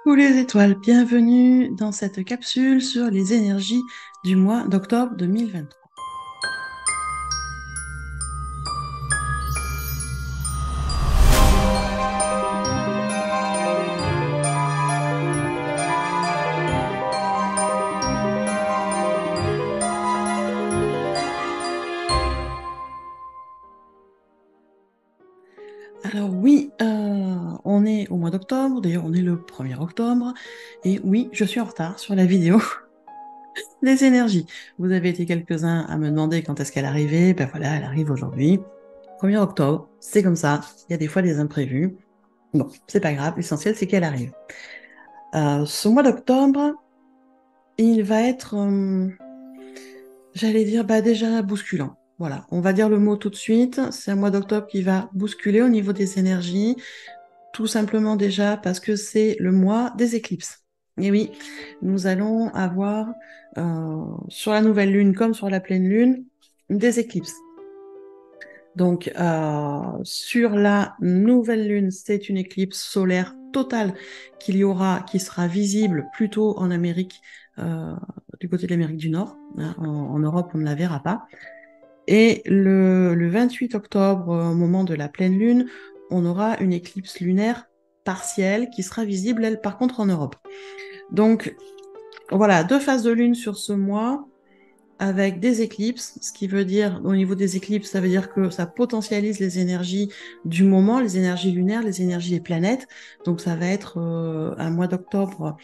Coucou les étoiles, bienvenue dans cette capsule sur les énergies du mois d'octobre 2023. Alors oui, on est au mois d'octobre, d'ailleurs on est le 1er octobre, et oui, je suis en retard sur la vidéo des énergies. Vous avez été quelques-uns à me demander quand est-ce qu'elle arrivait, ben voilà, elle arrive aujourd'hui, 1er octobre, c'est comme ça, il y a des fois des imprévus. Bon, c'est pas grave, l'essentiel c'est qu'elle arrive. Ce mois d'octobre, il va être, j'allais dire, bah déjà bousculant. Voilà, on va dire le mot tout de suite. C'est un mois d'octobre qui va bousculer au niveau des énergies, tout simplement déjà parce que c'est le mois des éclipses. Et oui, nous allons avoir sur la nouvelle lune comme sur la pleine lune des éclipses. Donc sur la nouvelle lune, c'est une éclipse solaire totale qui sera visible plutôt en Amérique, du côté de l'Amérique du Nord. Hein, en Europe, on ne la verra pas. Et le 28 octobre, au moment de la pleine lune, on aura une éclipse lunaire partielle qui sera visible, elle, par contre, en Europe. Donc, voilà, 2 phases de lune sur ce mois avec des éclipses, ce qui veut dire, au niveau des éclipses, ça veut dire que ça potentialise les énergies du moment, les énergies lunaires, les énergies des planètes. Donc, ça va être un mois d'octobre,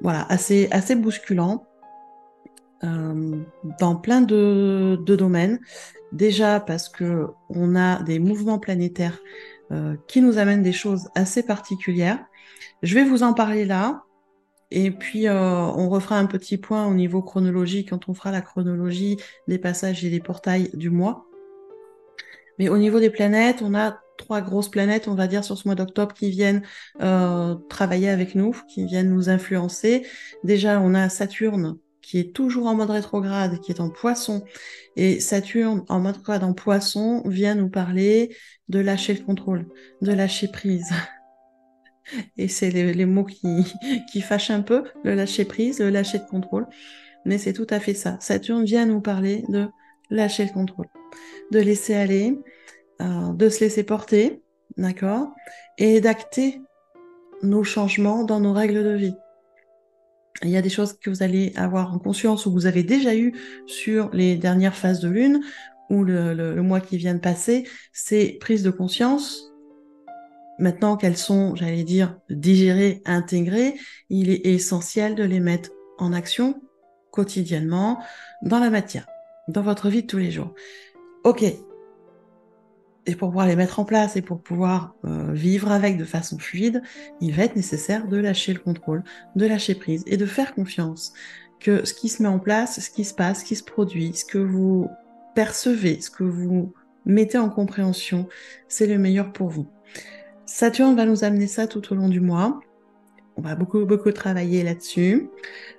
voilà, assez bousculant. Dans plein de domaines. Déjà parce que on a des mouvements planétaires qui nous amènent des choses assez particulières. Je vais vous en parler là. Et puis, on refera un petit point au niveau chronologique quand on fera la chronologie des passages et des portails du mois. Mais au niveau des planètes, on a 3 grosses planètes, on va dire, sur ce mois d'octobre qui viennent travailler avec nous, qui viennent nous influencer. Déjà, on a Saturne qui est toujours en mode rétrograde, qui est en Poisson. Et Saturne, en mode rétrograde en Poisson, vient nous parler de lâcher le contrôle, de lâcher prise. Et c'est les mots qui fâchent un peu, le lâcher prise, le lâcher de contrôle. Mais c'est tout à fait ça. Saturne vient nous parler de lâcher le contrôle, de laisser aller, de se laisser porter, d'accord, et d'acter nos changements dans nos règles de vie. Il y a des choses que vous allez avoir en conscience ou vous avez déjà eu sur les dernières phases de lune ou le mois qui vient de passer, c'est prise de conscience. Maintenant qu'elles sont, j'allais dire, digérées, intégrées, il est essentiel de les mettre en action quotidiennement dans la matière, dans votre vie de tous les jours. Ok, et pour pouvoir les mettre en place et pour pouvoir vivre avec de façon fluide, il va être nécessaire de lâcher le contrôle, de lâcher prise et de faire confiance que ce qui se met en place, ce qui se passe, ce qui se produit, ce que vous percevez, ce que vous mettez en compréhension, c'est le meilleur pour vous. Saturne va nous amener ça tout au long du mois. On va beaucoup travailler là-dessus.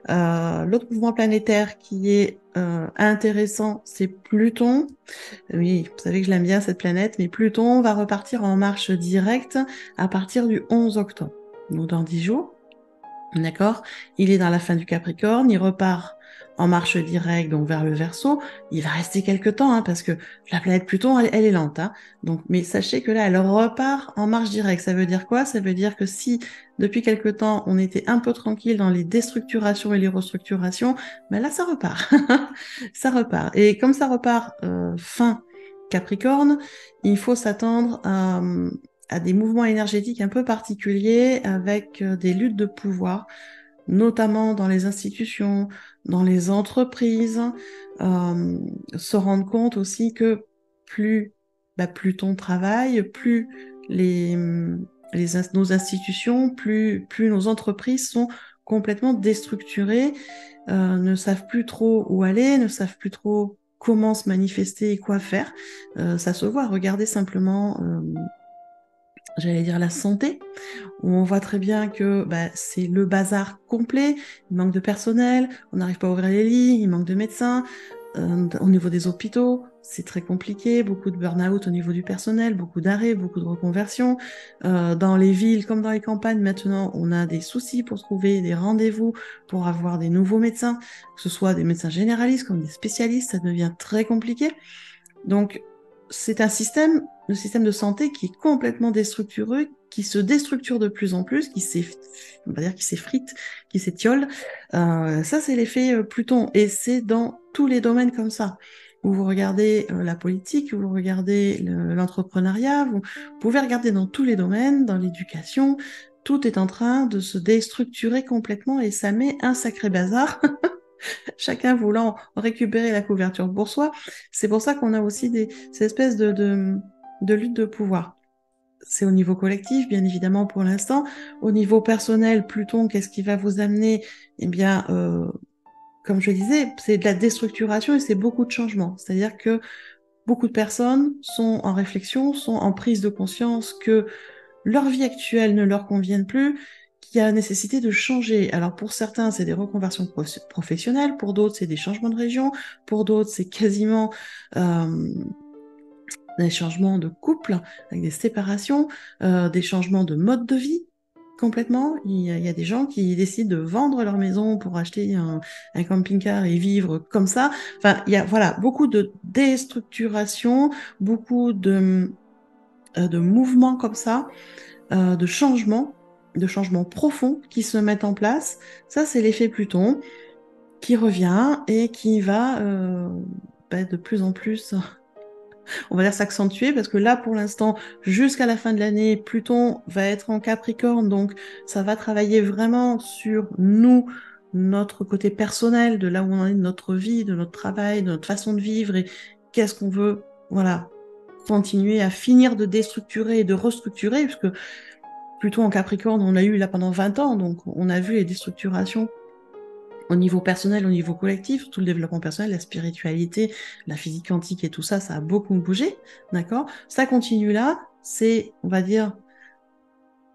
L'autre mouvement planétaire qui est intéressant, c'est Pluton. Oui, vous savez que je l'aime bien cette planète, mais Pluton va repartir en marche directe à partir du 11 octobre. Donc dans 10 jours, d'accord? Il est dans la fin du Capricorne, il repart en marche directe, donc vers le Verseau. Il va rester quelques temps, hein, parce que la planète Pluton, elle est lente, hein. Donc, mais sachez que là, elle repart en marche directe. Ça veut dire quoi? Ça veut dire que si, depuis quelque temps, on était un peu tranquille dans les déstructurations et les restructurations, ben là, ça repart. Ça repart. Et comme ça repart fin Capricorne, il faut s'attendre à des mouvements énergétiques un peu particuliers avec des luttes de pouvoir, notamment dans les institutions, dans les entreprises, euh, se rendre compte aussi que plus Pluton travaille, plus les, nos institutions, plus nos entreprises sont complètement déstructurées, ne savent plus trop où aller, ne savent plus trop comment se manifester et quoi faire. Ça se voit, regardez simplement, j'allais dire la santé, où on voit très bien que c'est le bazar complet, il manque de personnel, on n'arrive pas à ouvrir les lits, il manque de médecins, Au niveau des hôpitaux, c'est très compliqué, beaucoup de burn-out au niveau du personnel, beaucoup d'arrêts, beaucoup de reconversions. Dans les villes comme dans les campagnes, maintenant, on a des soucis pour trouver des rendez-vous, pour avoir des nouveaux médecins, que ce soit des médecins généralistes comme des spécialistes, ça devient très compliqué. Donc, c'est un système, le système de santé qui est complètement déstructuré, qui se déstructure de plus en plus, on va dire qui s'effrite, qui s'étiole. Ça, c'est l'effet Pluton. Et c'est dans tous les domaines comme ça. Où vous regardez la politique, vous regardez l'entrepreneuriat, vous pouvez regarder dans tous les domaines, dans l'éducation, tout est en train de se déstructurer complètement et ça met un sacré bazar. Chacun voulant récupérer la couverture pour soi. C'est pour ça qu'on a aussi ces espèces de lutte de pouvoir. C'est au niveau collectif, bien évidemment, pour l'instant. Au niveau personnel, Pluton, qu'est-ce qui va vous amener? Eh bien, comme je le disais, c'est de la déstructuration et c'est beaucoup de changements. C'est-à-dire que beaucoup de personnes sont en réflexion, sont en prise de conscience que leur vie actuelle ne leur convienne plus, qu'il y a nécessité de changer. Alors pour certains, c'est des reconversions professionnelles, pour d'autres, c'est des changements de région, pour d'autres, c'est quasiment des changements de couple, avec des séparations, des changements de mode de vie. Complètement, il y a des gens qui décident de vendre leur maison pour acheter un camping-car et vivre comme ça. Enfin, il y a voilà beaucoup de déstructuration, beaucoup de mouvements comme ça, de changements profonds qui se mettent en place. Ça, c'est l'effet Pluton qui revient et qui va de plus en plus, on va dire, s'accentuer parce que là, pour l'instant, jusqu'à la fin de l'année, Pluton va être en Capricorne, donc ça va travailler vraiment sur nous, notre côté personnel, de là où on en est de notre vie, de notre travail, de notre façon de vivre et qu'est-ce qu'on veut, voilà, continuer à finir de déstructurer et de restructurer, puisque Pluton en Capricorne, on l'a eu là pendant 20 ans, donc on a vu les déstructurations au niveau personnel, au niveau collectif, tout le développement personnel, la spiritualité, la physique quantique et tout ça, ça a beaucoup bougé, d'accord? Ça continue là, c'est, on va dire,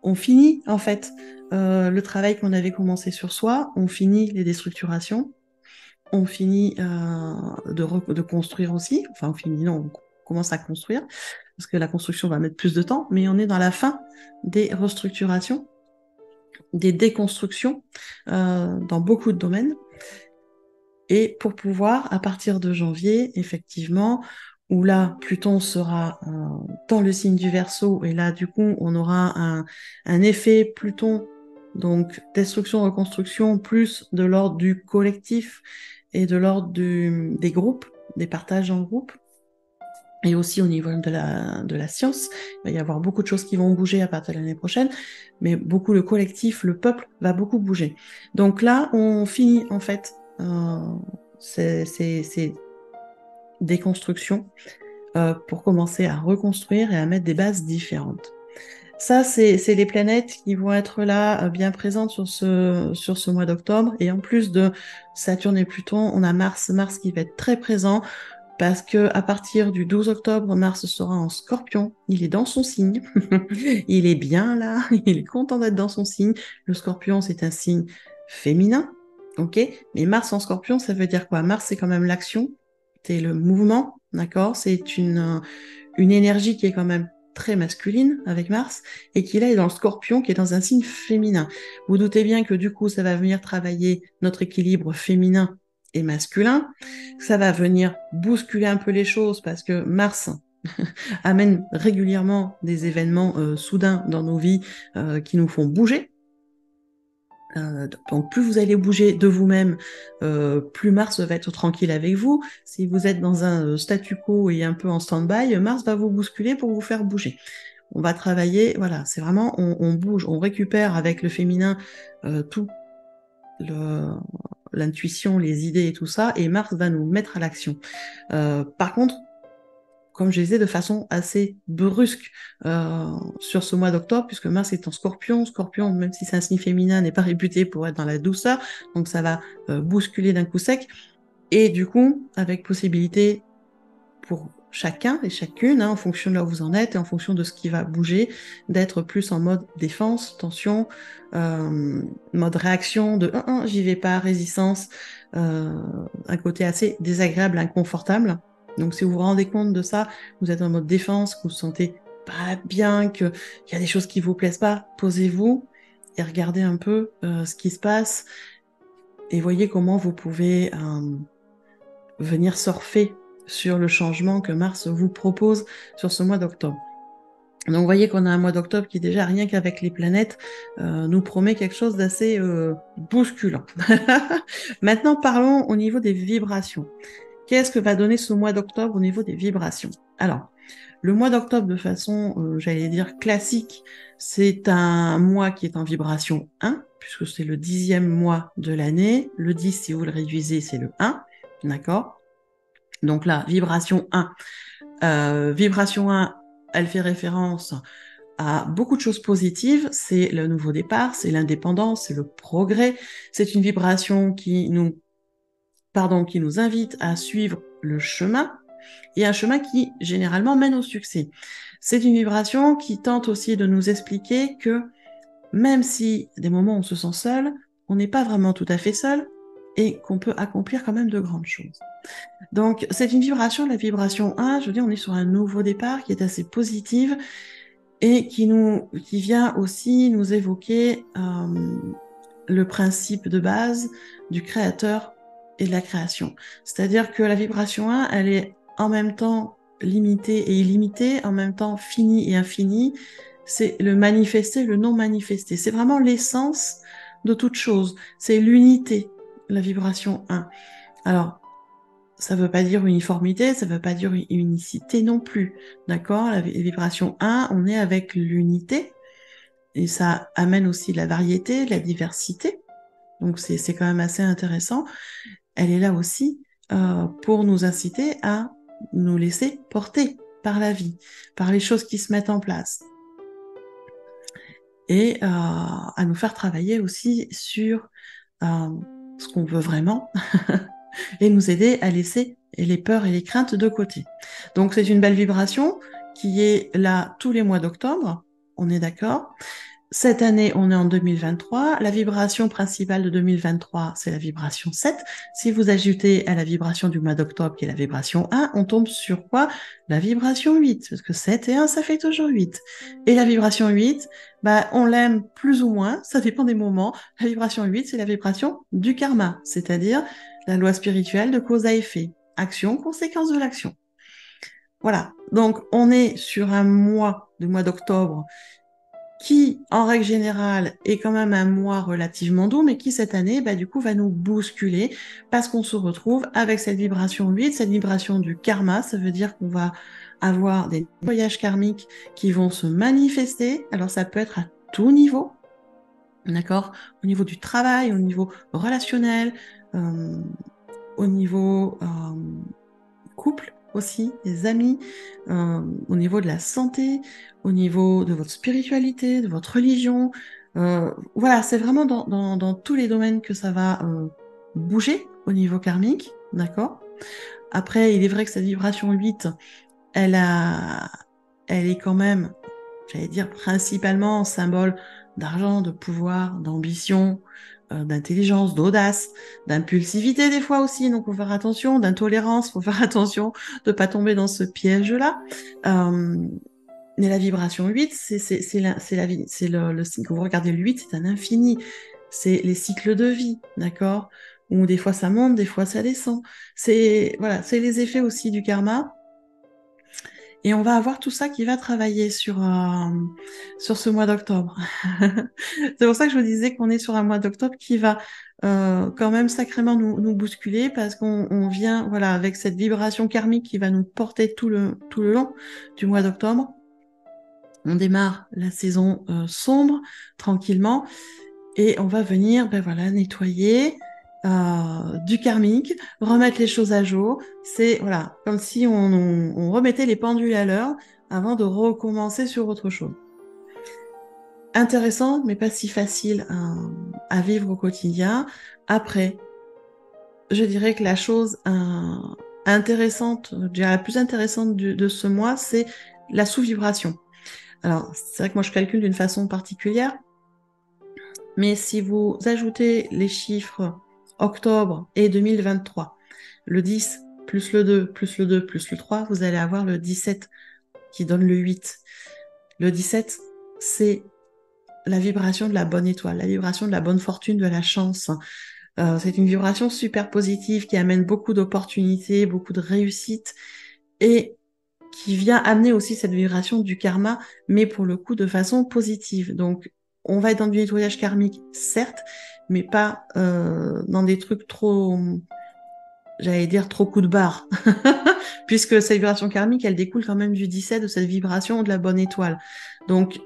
on finit en fait le travail qu'on avait commencé sur soi, on finit les déstructurations, on finit de construire aussi, enfin on finit, non, on commence à construire, parce que la construction va mettre plus de temps, mais on est dans la fin des restructurations, des déconstructions dans beaucoup de domaines. Et pour pouvoir, à partir de janvier, effectivement, où là, Pluton sera dans le signe du Verseau, et là, du coup, on aura un effet Pluton, donc destruction, reconstruction, plus de l'ordre du collectif et de l'ordre des groupes, des partages en groupe. Et aussi au niveau de la science, il va y avoir beaucoup de choses qui vont bouger à partir de l'année prochaine, mais beaucoup le collectif, le peuple va beaucoup bouger. Donc là, on finit en fait ces déconstructions pour commencer à reconstruire et à mettre des bases différentes. Ça, c'est les planètes qui vont être là, bien présentes sur ce mois d'octobre. Et en plus de Saturne et Pluton, on a Mars qui va être très présent parce que à partir du 12 octobre, Mars sera en Scorpion. Il est dans son signe. Il est bien là. Il est content d'être dans son signe. Le Scorpion, c'est un signe féminin. Ok, mais Mars en Scorpion, ça veut dire quoi? Mars, c'est quand même l'action, c'est le mouvement, d'accord? C'est une énergie qui est quand même très masculine avec Mars, et qui là est dans le Scorpion, qui est dans un signe féminin. Vous doutez bien que du coup, ça va venir travailler notre équilibre féminin et masculin. Ça va venir bousculer un peu les choses parce que Mars amène régulièrement des événements soudains dans nos vies qui nous font bouger. Donc plus vous allez bouger de vous-même, plus Mars va être tranquille avec vous. Si vous êtes dans un statu quo et un peu en stand-by, Mars va vous bousculer pour vous faire bouger. On va travailler, voilà, c'est vraiment, on bouge, on récupère avec le féminin tout l'intuition, les idées et tout ça, et Mars va nous mettre à l'action. Par contre, comme je disais, de façon assez brusque sur ce mois d'octobre, puisque Mars est en Scorpion. Scorpion, même si c'est un signe féminin, n'est pas réputé pour être dans la douceur, donc ça va bousculer d'un coup sec. Et du coup, avec possibilité pour chacun et chacune, en fonction de là où vous en êtes et en fonction de ce qui va bouger, d'être plus en mode défense, tension, mode réaction de j'y vais pas, résistance, un côté assez désagréable, inconfortable. Donc si vous vous rendez compte de ça, vous êtes en mode défense, que vous vous sentez pas bien, qu'il y a des choses qui vous plaisent pas, posez-vous et regardez un peu ce qui se passe et voyez comment vous pouvez venir surfer sur le changement que Mars vous propose sur ce mois d'octobre. Donc vous voyez qu'on a un mois d'octobre qui déjà, rien qu'avec les planètes, nous promet quelque chose d'assez bousculant. Maintenant, parlons au niveau des vibrations. Qu'est-ce que va donner ce mois d'octobre au niveau des vibrations? Alors, le mois d'octobre, de façon, j'allais dire, classique, c'est un mois qui est en vibration 1, puisque c'est le 10e mois de l'année. Le 10, si vous le réduisez, c'est le 1, d'accord? Donc là, vibration 1. Vibration 1, elle fait référence à beaucoup de choses positives. C'est le nouveau départ, c'est l'indépendance, c'est le progrès. C'est une vibration qui nous invite à suivre le chemin, et un chemin qui, généralement, mène au succès. C'est une vibration qui tente aussi de nous expliquer que même si des moments on se sent seul, on n'est pas vraiment tout à fait seul et qu'on peut accomplir quand même de grandes choses. Donc, c'est une vibration, la vibration 1, je veux dire, on est sur un nouveau départ qui est assez positive et qui vient aussi nous évoquer le principe de base du créateur et de la création. C'est-à-dire que la vibration 1, elle est en même temps limitée et illimitée, en même temps finie et infinie. C'est le manifesté, le non manifesté. C'est vraiment l'essence de toute chose. C'est l'unité, la vibration 1. Alors, ça ne veut pas dire uniformité, ça ne veut pas dire unicité non plus. D'accord? La vibration 1, on est avec l'unité. Et ça amène aussi de la variété, de la diversité. Donc c'est quand même assez intéressant. Elle est là aussi pour nous inciter à nous laisser porter par la vie, par les choses qui se mettent en place. Et à nous faire travailler aussi sur ce qu'on veut vraiment et nous aider à laisser les peurs et les craintes de côté. Donc c'est une belle vibration qui est là tous les mois d'octobre, on est d'accord. Cette année, on est en 2023. La vibration principale de 2023, c'est la vibration 7. Si vous ajoutez à la vibration du mois d'octobre, qui est la vibration 1, on tombe sur quoi? La vibration 8, parce que 7 et 1, ça fait toujours 8. Et la vibration 8, on l'aime plus ou moins, ça dépend des moments. La vibration 8, c'est la vibration du karma, c'est-à-dire la loi spirituelle de cause à effet. Action, conséquence de l'action. Voilà. Donc, on est sur un mois, du mois d'octobre, qui, en règle générale, est quand même un mois relativement doux, mais qui, cette année, du coup, va nous bousculer parce qu'on se retrouve avec cette vibration 8, cette vibration du karma. Ça veut dire qu'on va avoir des voyages karmiques qui vont se manifester. Alors, ça peut être à tout niveau, d'accord? Au niveau du travail, au niveau relationnel, au niveau couple aussi, des amis, au niveau de la santé, au niveau de votre spiritualité, de votre religion. Voilà, c'est vraiment dans tous les domaines que ça va bouger au niveau karmique, d'accord? Après, il est vrai que cette vibration 8, elle est quand même, j'allais dire, principalement symbole d'argent, de pouvoir, d'ambition, d'intelligence, d'audace, d'impulsivité des fois aussi, donc faut faire attention, d'intolérance, faut faire attention de pas tomber dans ce piège-là. Mais la vibration 8, c'est la vie, c'est le signe, quand vous regardez le 8, c'est un infini, c'est les cycles de vie, d'accord? Où des fois ça monte, des fois ça descend. Voilà, c'est les effets aussi du karma. Et on va avoir tout ça qui va travailler sur ce mois d'octobre. C'est pour ça que je vous disais qu'on est sur un mois d'octobre qui va quand même sacrément nous bousculer parce qu'on vient avec cette vibration karmique qui va nous porter tout le long du mois d'octobre. On démarre la saison sombre tranquillement et on va venir nettoyer du karmique, remettre les choses à jour. C'est comme si on remettait les pendules à l'heure avant de recommencer sur autre chose. Intéressant, mais pas si facile à vivre au quotidien. Après, je dirais que la chose intéressante, je dirais la plus intéressante de ce mois, c'est la sous-vibration. Alors, c'est vrai que moi, je calcule d'une façon particulière, mais si vous ajoutez les chiffres octobre et 2023, le 10 plus le 2 plus le 2 plus le 3, vous allez avoir le 17 qui donne le 8. Le 17, c'est la vibration de la bonne étoile, la vibration de la bonne fortune, de la chance. C'est une vibration super positive qui amène beaucoup d'opportunités, beaucoup de réussite et qui vient amener aussi cette vibration du karma, mais pour le coup de façon positive. Donc, on va être dans du nettoyage karmique, certes, mais pas dans des trucs trop, j'allais dire, trop coup de barre. Puisque cette vibration karmique, elle découle quand même du 17, de cette vibration de la bonne étoile. Donc,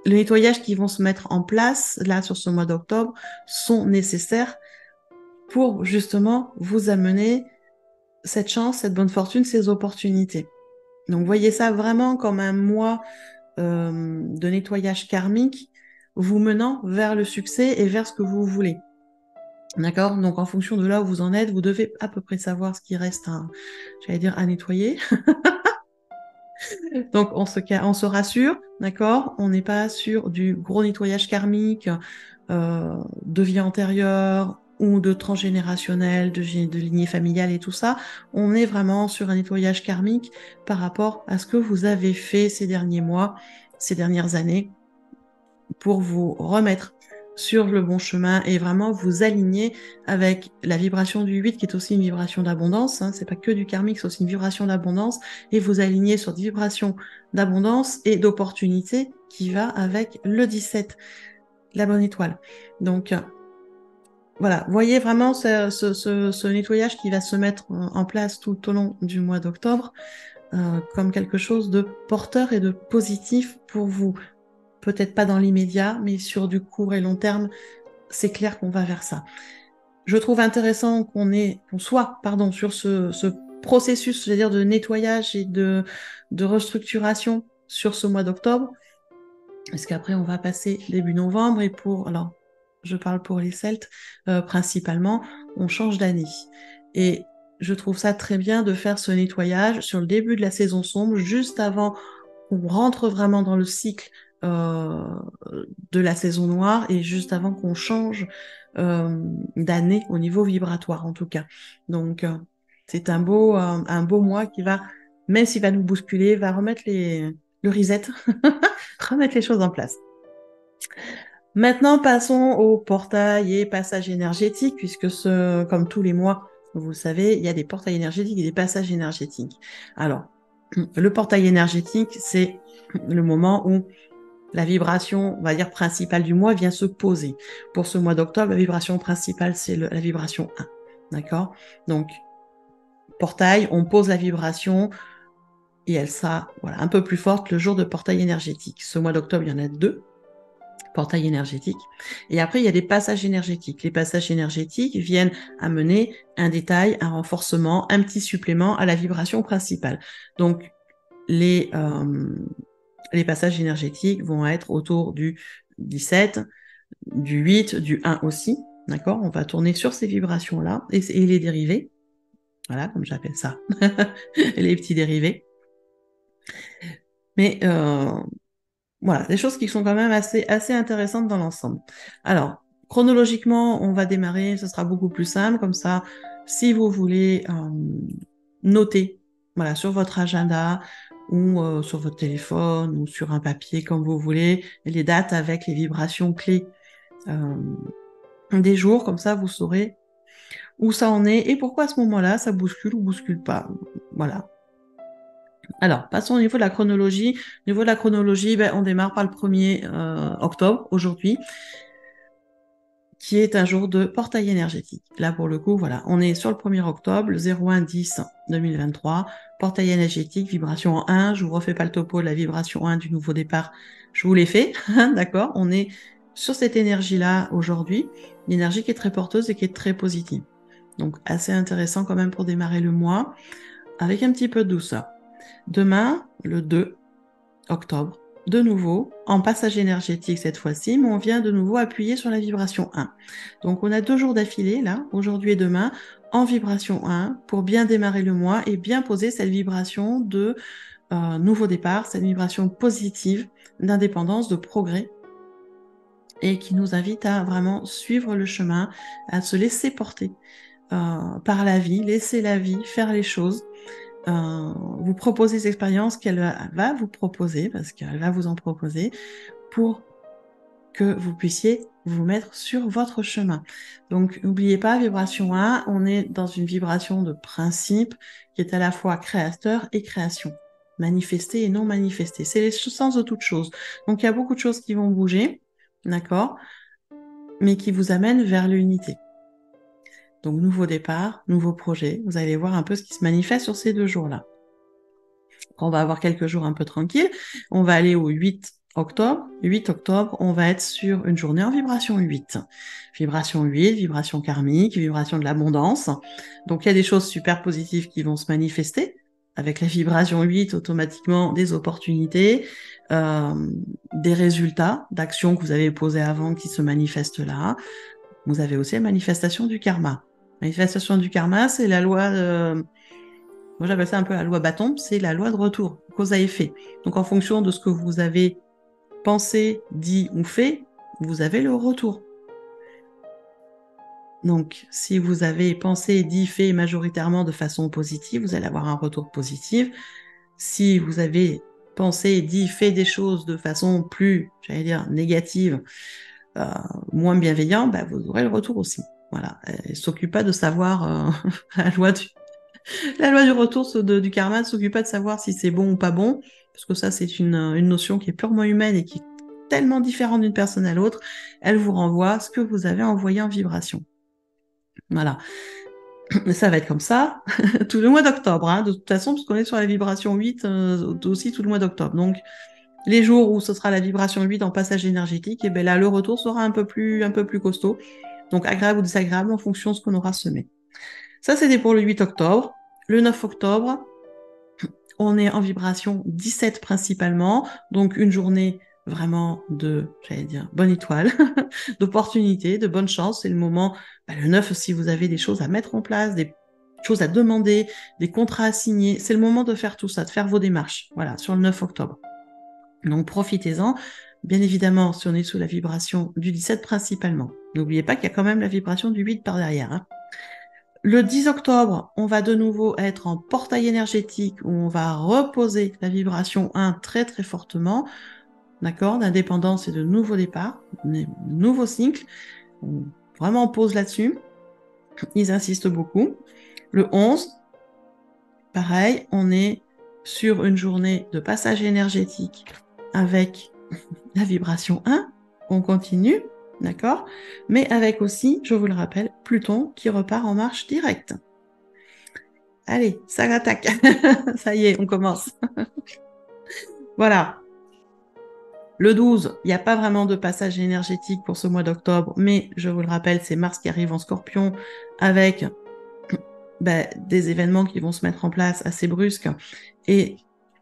les nettoyages qui vont se mettre en place, là, sur ce mois d'octobre, sont nécessaires pour justement vous amener cette chance, cette bonne fortune, ces opportunités. Donc, voyez ça vraiment comme un mois de nettoyage karmique vous menant vers le succès et vers ce que vous voulez. D'accord? Donc, en fonction de là où vous en êtes, vous devez à peu près savoir ce qui reste j'allais dire, à nettoyer. Donc, on se rassure, d'accord? On n'est pas sur du gros nettoyage karmique, de vie antérieure ou de transgénérationnel, de lignée familiale et tout ça. On est vraiment sur un nettoyage karmique par rapport à ce que vous avez fait ces derniers mois, ces dernières années, pour vous remettre sur le bon chemin et vraiment vous aligner avec la vibration du 8 qui est aussi une vibration d'abondance. Hein. C'est pas que du karmique, c'est aussi une vibration d'abondance et vous aligner sur des vibrations d'abondance et d'opportunité qui va avec le 17, la bonne étoile. Donc voilà, voyez vraiment ce nettoyage qui va se mettre en place tout au long du mois d'octobre comme quelque chose de porteur et de positif pour vous. Peut-être pas dans l'immédiat, mais sur du court et long terme, c'est clair qu'on va vers ça. Je trouve intéressant qu'on soit sur ce processus, je veux dire, de nettoyage et de restructuration sur ce mois d'octobre, parce qu'après, on va passer début novembre, et alors, je parle pour les Celtes, principalement, on change d'année. Et je trouve ça très bien de faire ce nettoyage sur le début de la saison sombre, juste avant qu'on rentre vraiment dans le cycle de la saison noire et juste avant qu'on change d'année au niveau vibratoire en tout cas. Donc c'est un beau mois qui va, même s'il va nous bousculer, va remettre le reset, remettre les choses en place. Maintenant, passons au portail et passage énergétique, puisque comme tous les mois, vous le savez, il y a des portails énergétiques et des passages énergétiques. Alors, le portail énergétique, c'est le moment où la vibration, on va dire, principale du mois vient se poser. Pour ce mois d'octobre, la vibration principale, c'est la vibration 1. D'accord? Donc, portail, on pose la vibration et elle sera un peu plus forte le jour de portail énergétique. Ce mois d'octobre, il y en a 2 portails énergétiques. Et après, il y a des passages énergétiques. Les passages énergétiques viennent amener un détail, un renforcement, un petit supplément à la vibration principale. Donc, les passages énergétiques vont être autour du 17, du 8, du 1 aussi. D'accord? On va tourner sur ces vibrations-là et les dérivés. Voilà, comme j'appelle ça. Les petits dérivés. Mais voilà, des choses qui sont quand même assez intéressantes dans l'ensemble. Alors, chronologiquement, on va démarrer, ce sera beaucoup plus simple, comme ça, si vous voulez noter, voilà, sur votre agenda ou sur votre téléphone ou sur un papier, comme vous voulez, les dates avec les vibrations clés des jours, comme ça, vous saurez où ça en est et pourquoi à ce moment-là, ça bouscule ou bouscule pas. Voilà. Alors, passons au niveau de la chronologie. Au niveau de la chronologie, on démarre par le 1er octobre, aujourd'hui, qui est un jour de portail énergétique. Là, pour le coup, voilà, on est sur le 1er octobre, le 01-10-2023, portail énergétique, vibration 1. Je vous refais pas le topo de la vibration 1 du nouveau départ. Je vous l'ai fait, d'accord? On est sur cette énergie-là aujourd'hui, une énergie qui est très porteuse et qui est très positive. Donc, assez intéressant quand même pour démarrer le mois, avec un petit peu de douceur. Demain, le 2 octobre, de nouveau, en passage énergétique cette fois-ci, mais on vient de nouveau appuyer sur la vibration 1. Donc on a 2 jours d'affilée, là, aujourd'hui et demain, en vibration 1 pour bien démarrer le mois et bien poser cette vibration de nouveau départ, cette vibration positive d'indépendance, de progrès, et qui nous invite à vraiment suivre le chemin, à se laisser porter par la vie, laisser la vie faire les choses, vous proposer des expériences qu'elle va vous proposer, parce qu'elle va vous en proposer, pour que vous puissiez vous mettre sur votre chemin. Donc, n'oubliez pas, vibration 1, on est dans une vibration de principe qui est à la fois créateur et création. Manifester et non manifester. C'est l'essence de toute chose. Donc, il y a beaucoup de choses qui vont bouger, d'accord, mais qui vous amènent vers l'unité. Donc, nouveau départ, nouveau projet. Vous allez voir un peu ce qui se manifeste sur ces 2 jours-là. On va avoir quelques jours un peu tranquilles. On va aller au 8 octobre. 8 octobre, on va être sur une journée en vibration 8. Vibration 8, vibration karmique, vibration de l'abondance. Donc, il y a des choses super positives qui vont se manifester. Avec la vibration 8, automatiquement, des opportunités, des résultats d'actions que vous avez posées avant qui se manifestent là. Vous avez aussi la manifestation du karma. La manifestation du karma, c'est la loi... moi, j'appelle ça un peu la loi bâton, c'est la loi de retour, cause à effet. Donc, en fonction de ce que vous avez pensé, dit ou fait, vous avez le retour. Donc, si vous avez pensé, dit, fait majoritairement de façon positive, vous allez avoir un retour positif. Si vous avez pensé, dit, fait des choses de façon plus, j'allais dire, négative, moins bienveillant, bah, vous aurez le retour aussi. Voilà. Elle ne s'occupe pas de savoir la loi du retour du karma ne s'occupe pas de savoir si c'est bon ou pas bon, parce que ça, c'est une notion qui est purement humaine et qui est tellement différente d'une personne à l'autre. Elle vous renvoie ce que vous avez envoyé en vibration. Voilà. Ça va être comme ça tout le mois d'octobre, hein, de toute façon, parce qu'on est sur la vibration 8 aussi tout le mois d'octobre. Donc, les jours où ce sera la vibration 8 en passage énergétique, et bien là, le retour sera un peu plus costaud. Donc, agréable ou désagréable en fonction de ce qu'on aura semé. Ça, c'était pour le 8 octobre. Le 9 octobre, on est en vibration 17 principalement, donc une journée vraiment de, j'allais dire, bonne étoile, d'opportunité, de bonne chance. C'est le moment, le 9, si vous avez des choses à mettre en place, des choses à demander, des contrats à signer, c'est le moment de faire tout ça, de faire vos démarches, voilà, sur le 9 octobre. Donc profitez-en. Bien évidemment, si on est sous la vibration du 17 principalement. N'oubliez pas qu'il y a quand même la vibration du 8 par derrière, hein. Le 10 octobre, on va de nouveau être en portail énergétique où on va reposer la vibration 1 très très fortement, d'accord, d'indépendance et de nouveau départ, de nouveau cycle. On vraiment pose là-dessus. Ils insistent beaucoup. Le 11, pareil, on est sur une journée de passage énergétique avec la vibration 1. On continue, d'accord, mais avec aussi, je vous le rappelle, Pluton qui repart en marche directe. Allez, ça attaque. Ça y est, on commence. Voilà. Le 12, il n'y a pas vraiment de passage énergétique pour ce mois d'octobre, mais je vous le rappelle, c'est Mars qui arrive en Scorpion avec des événements qui vont se mettre en place assez brusques et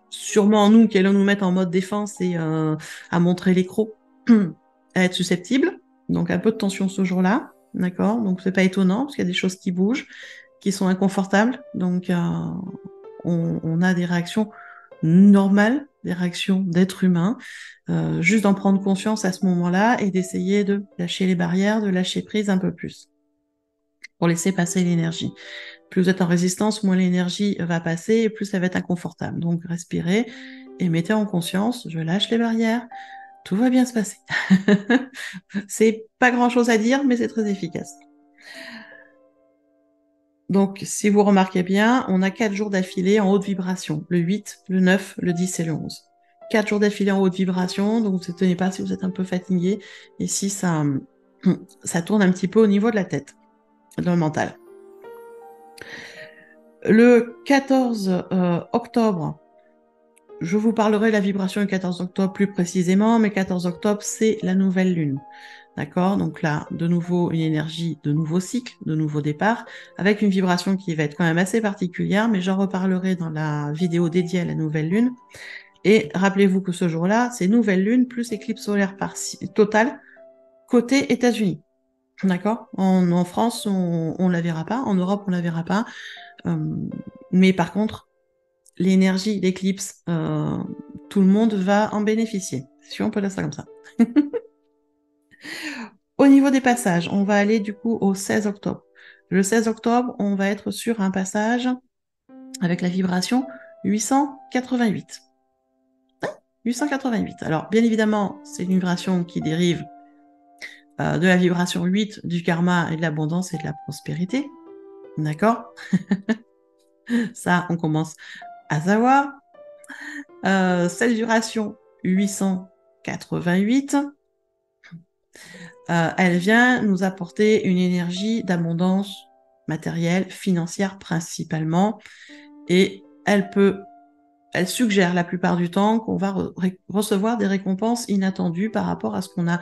sûrement nous qui allons nous mettre en mode défense et à montrer les crocs, à être susceptibles. Donc un peu de tension ce jour-là, d'accord? Donc c'est pas étonnant parce qu'il y a des choses qui bougent, qui sont inconfortables. Donc on a des réactions normales, des réactions d'être humain, juste d'en prendre conscience à ce moment-là et d'essayer de lâcher les barrières, de lâcher prise un peu plus pour laisser passer l'énergie. Plus vous êtes en résistance, moins l'énergie va passer et plus ça va être inconfortable. Donc respirez et mettez en conscience, je lâche les barrières, tout va bien se passer. C'est pas grand-chose à dire, mais c'est très efficace. Donc, si vous remarquez bien, on a 4 jours d'affilée en haute vibration. Le 8, le 9, le 10 et le 11. 4 jours d'affilée en haute vibration, donc ne tenez pas si vous êtes un peu fatigué et si ça tourne un petit peu au niveau de la tête, dans le mental. Le 14 octobre, je vous parlerai de la vibration du 14 octobre plus précisément, mais 14 octobre, c'est la nouvelle lune. D'accord? Donc là, de nouveau, une énergie de nouveau cycle, de nouveau départ, avec une vibration qui va être quand même assez particulière, mais j'en reparlerai dans la vidéo dédiée à la nouvelle lune. Et rappelez-vous que ce jour-là, c'est nouvelle lune plus éclipse solaire totale côté États-Unis. D'accord? En France, on la verra pas. En Europe, on la verra pas. Mais par contre, l'énergie, l'éclipse, tout le monde va en bénéficier. Si on peut dire ça comme ça. Au niveau des passages, on va aller du coup au 16 octobre. Le 16 octobre, on va être sur un passage avec la vibration 888. 888. Alors, bien évidemment, c'est une vibration qui dérive de la vibration 8 du karma et de l'abondance et de la prospérité. D'accord? Ça, on commence à savoir. Cette vibration 888, elle vient nous apporter une énergie d'abondance matérielle, financière principalement, et elle suggère la plupart du temps qu'on va recevoir des récompenses inattendues par rapport à ce qu'on a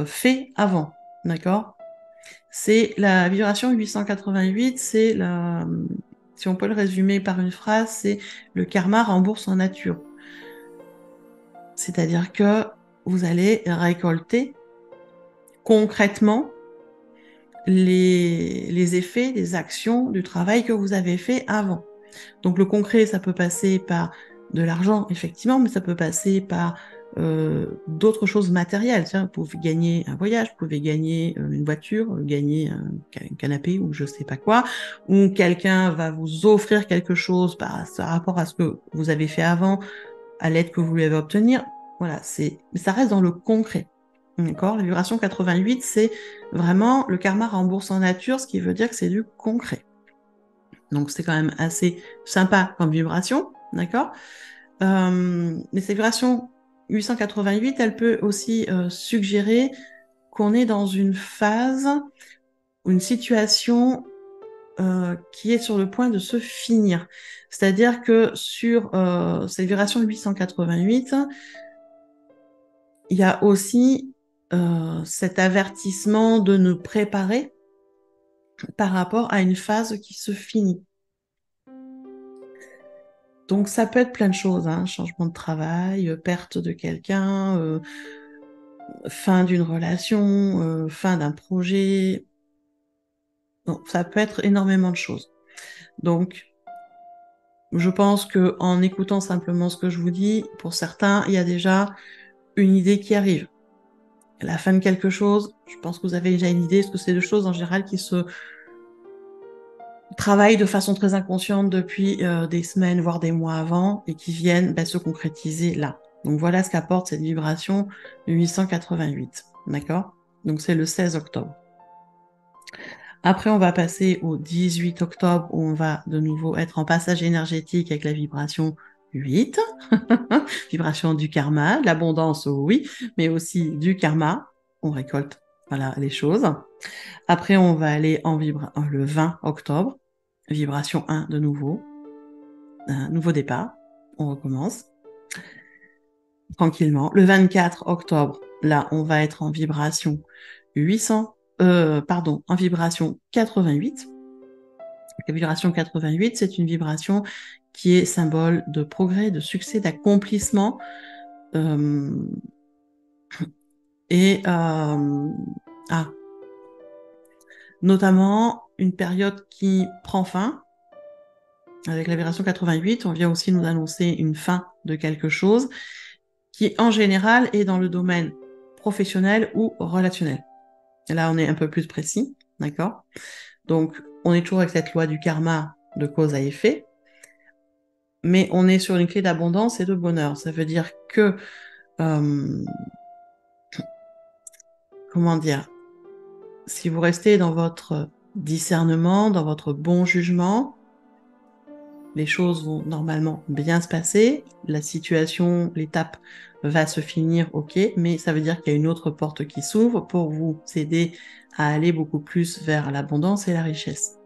fait avant, d'accord? C'est la vibration 888, si on peut le résumer par une phrase, c'est le karma rembourse en nature. C'est-à-dire que vous allez récolter concrètement les effets, les actions du travail que vous avez fait avant. Donc le concret, ça peut passer par de l'argent, effectivement, mais ça peut passer par d'autres choses matérielles. Tiens, vous pouvez gagner un voyage, vous pouvez gagner une voiture, gagner un canapé ou je sais pas quoi, ou quelqu'un va vous offrir quelque chose par rapport à ce que vous avez fait avant, à l'aide que vous lui avez obtenir. Voilà, ça reste dans le concret. D'accord? La vibration 88, c'est vraiment le karma rembourse en nature, ce qui veut dire que c'est du concret. Donc c'est quand même assez sympa comme vibration, d'accord? Mais cette vibration 888, elle peut aussi suggérer qu'on est dans une phase ou une situation qui est sur le point de se finir. C'est-à-dire que sur cette vibration 888, il y a aussi cet avertissement de nous préparer par rapport à une phase qui se finit. Donc ça peut être plein de choses, hein, changement de travail, perte de quelqu'un, fin d'une relation, fin d'un projet. Donc, ça peut être énormément de choses. Donc je pense que en écoutant simplement ce que je vous dis, pour certains, il y a déjà une idée qui arrive. La fin de quelque chose, je pense que vous avez déjà une idée, parce que c'est des choses en général qui se travaillent de façon très inconsciente depuis des semaines, voire des mois avant, et qui viennent se concrétiser là. Donc voilà ce qu'apporte cette vibration 888. D'accord? Donc c'est le 16 octobre. Après, on va passer au 18 octobre, où on va de nouveau être en passage énergétique avec la vibration 8. Vibration du karma, de l'abondance, oui, mais aussi du karma. On récolte, voilà, les choses. Après, on va aller le 20 octobre, vibration 1 de nouveau. Un nouveau départ, on recommence tranquillement. Le 24 octobre, là, on va être en vibration 800, en vibration 88. La vibration 88, c'est une vibration qui est symbole de progrès, de succès, d'accomplissement. Notamment une période qui prend fin. Avec la vibration 88, on vient aussi nous annoncer une fin de quelque chose qui, en général, est dans le domaine professionnel ou relationnel. Et là, on est un peu plus précis, d'accord? Donc, on est toujours avec cette loi du karma de cause à effet, mais on est sur une clé d'abondance et de bonheur. Ça veut dire que, comment dire, si vous restez dans votre discernement, dans votre bon jugement, les choses vont normalement bien se passer, la situation, l'étape va se finir, ok, mais ça veut dire qu'il y a une autre porte qui s'ouvre pour vous aider à aller beaucoup plus vers l'abondance et la richesse.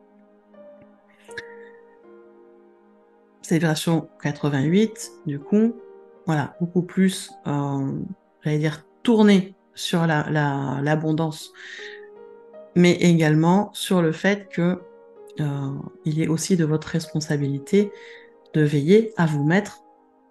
Célébration 88, du coup, voilà, beaucoup plus, j'allais dire, tournée sur l'abondance, mais également sur le fait que il est aussi de votre responsabilité de veiller à vous mettre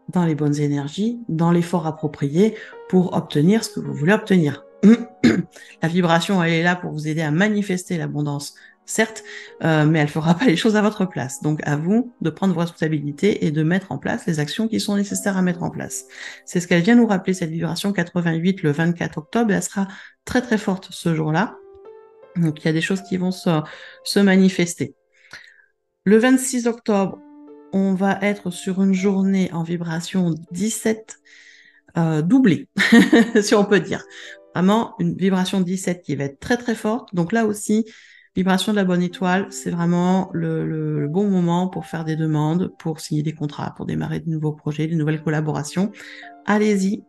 dans les bonnes énergies, dans l'effort approprié pour obtenir ce que vous voulez obtenir. La vibration, elle est là pour vous aider à manifester l'abondance, certes, mais elle ne fera pas les choses à votre place. Donc, à vous de prendre vos responsabilités et de mettre en place les actions qui sont nécessaires à mettre en place. C'est ce qu'elle vient nous rappeler, cette vibration 88 le 24 octobre. Elle sera très, très forte ce jour-là. Donc, il y a des choses qui vont se manifester. Le 26 octobre, on va être sur une journée en vibration 17 doublée, si on peut dire. Vraiment une vibration 17 qui va être très très forte. Donc là aussi, vibration de la bonne étoile, c'est vraiment le bon moment pour faire des demandes, pour signer des contrats, pour démarrer de nouveaux projets, de nouvelles collaborations. Allez-y,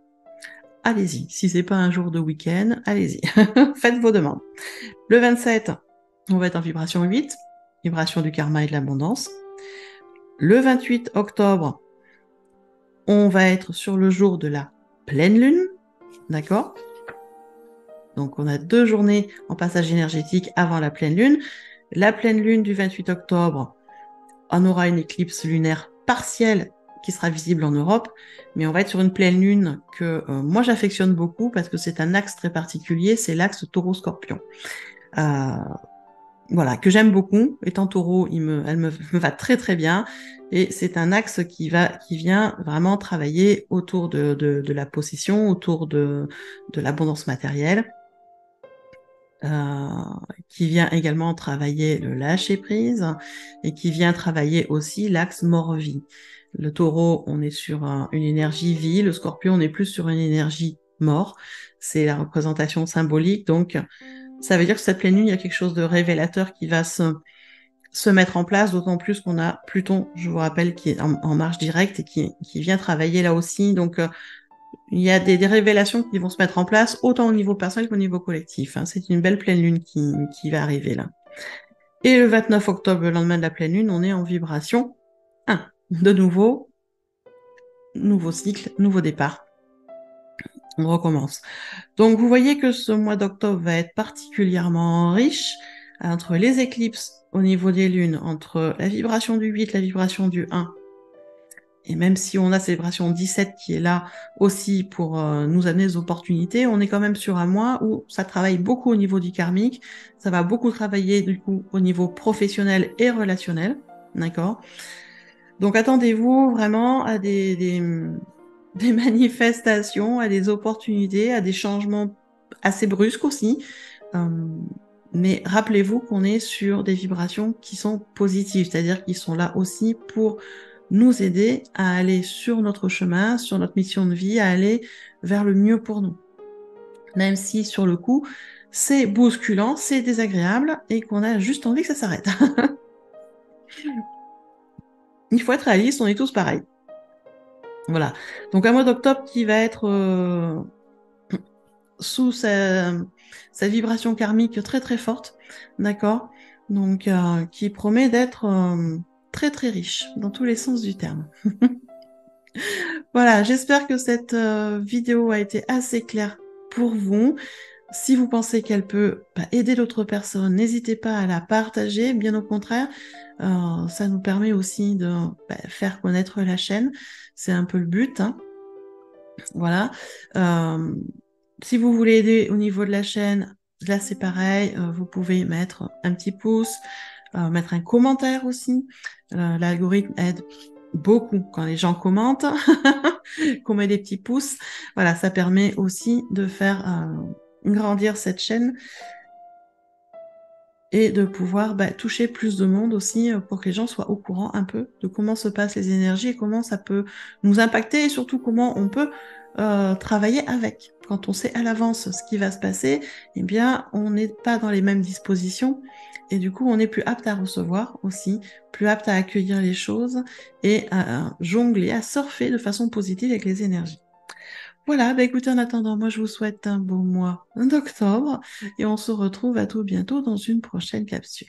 allez-y. Si c'est pas un jour de week-end, allez-y. Faites vos demandes. Le 27, on va être en vibration 8, vibration du karma et de l'abondance. Le 28 octobre, on va être sur le jour de la pleine lune, d'accord? Donc on a 2 journées en passage énergétique avant la pleine lune. La pleine lune du 28 octobre, on aura une éclipse lunaire partielle qui sera visible en Europe, mais on va être sur une pleine lune que moi j'affectionne beaucoup parce que c'est un axe très particulier, c'est l'axe taureau-scorpion. Voilà, que j'aime beaucoup. Étant taureau, elle me va très très bien. Et c'est un axe qui vient vraiment travailler autour de la possession, autour de l'abondance matérielle, qui vient également travailler le lâcher prise et qui vient travailler aussi l'axe mort-vie. Le taureau, on est sur une énergie vie. Le scorpion, on est plus sur une énergie mort. C'est la représentation symbolique. Donc, ça veut dire que cette pleine lune, il y a quelque chose de révélateur qui va se mettre en place, d'autant plus qu'on a Pluton, je vous rappelle, qui est en marche directe et qui vient travailler là aussi. Donc, il y a des révélations qui vont se mettre en place, autant au niveau personnel qu'au niveau collectif. Hein. C'est une belle pleine lune qui va arriver là. Et le 29 octobre, le lendemain de la pleine lune, on est en vibration 1. De nouveau, nouveau cycle, nouveau départ. On recommence. Donc, vous voyez que ce mois d'octobre va être particulièrement riche entre les éclipses au niveau des lunes, entre la vibration du 8, la vibration du 1, et même si on a cette vibration 17 qui est là aussi pour nous amener des opportunités, on est quand même sur un mois où ça travaille beaucoup au niveau du karmique, ça va beaucoup travailler du coup au niveau professionnel et relationnel, d'accord? Donc attendez-vous vraiment à des manifestations, à des opportunités, à des changements assez brusques aussi. Mais rappelez-vous qu'on est sur des vibrations qui sont positives, c'est-à-dire qu'ils sont là aussi pour nous aider à aller sur notre chemin, sur notre mission de vie, à aller vers le mieux pour nous. Même si sur le coup, c'est bousculant, c'est désagréable et qu'on a juste envie que ça s'arrête. Il faut être réaliste, on est tous pareils. Voilà. Donc un mois d'octobre qui va être sous sa vibration karmique très très forte, d'accord? Donc qui promet d'être très très riche dans tous les sens du terme. Voilà, j'espère que cette vidéo a été assez claire pour vous. Si vous pensez qu'elle peut aider d'autres personnes, n'hésitez pas à la partager. Bien au contraire, ça nous permet aussi de faire connaître la chaîne. C'est un peu le but. Hein. Voilà. Si vous voulez aider au niveau de la chaîne, là c'est pareil. Vous pouvez mettre un petit pouce, mettre un commentaire aussi. L'algorithme aide beaucoup quand les gens commentent, qu'on met des petits pouces. Voilà, ça permet aussi de faire grandir cette chaîne et de pouvoir toucher plus de monde aussi pour que les gens soient au courant un peu de comment se passent les énergies et comment ça peut nous impacter et surtout comment on peut travailler avec. Quand on sait à l'avance ce qui va se passer, eh bien, on n'est pas dans les mêmes dispositions et du coup, on est plus apte à recevoir aussi, plus apte à accueillir les choses et à jongler, à surfer de façon positive avec les énergies. Voilà, écoutez, en attendant, moi je vous souhaite un beau mois d'octobre et on se retrouve à tout bientôt dans une prochaine capsule.